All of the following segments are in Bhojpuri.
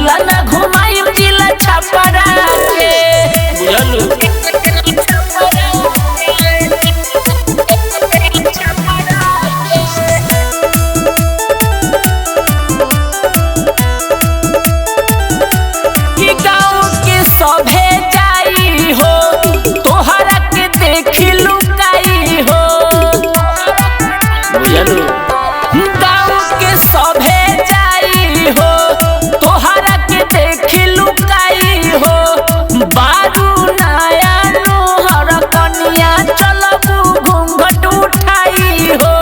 मेला ना घुमाई जिला छपरा के बुझलू। सभे जाई हो तोहरा के देखी लुकाई हो बुझलू। गाँव के सभे जाई हो तोहरा के देखी लुकाई हो। बारू नया नोहर कनिया चलबू घूंघट उठाई हो।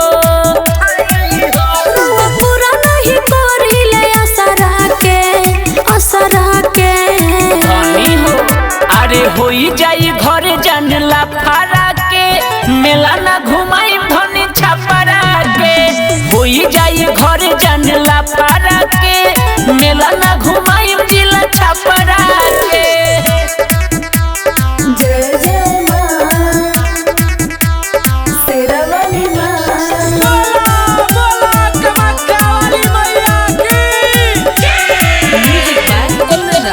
पूरा नहीं करिले असरा के अरे होई जाई घर जानला फारा के मेला ना घुमाई धनी छपरा के। होई जाई घर जानला फारा के मेला ना घुमाई जिला छपरा के। जय जय मां तेरा वाली मां बोला कमक्का वाली मैया की। म्यूजिक बाय कुंदन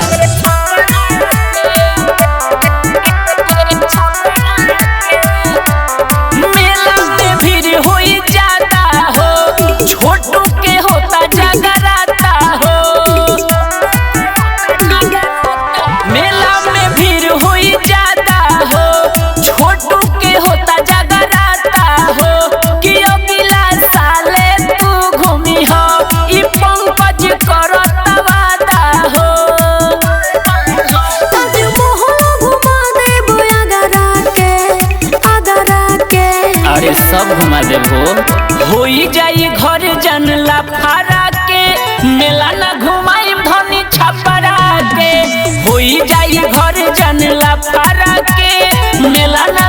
सब घुमा देबो। होई जाई घर जानला फारा के मेला ना घुमाई धनी छपरा के। होई जाई घर जानला फारा के मेला ना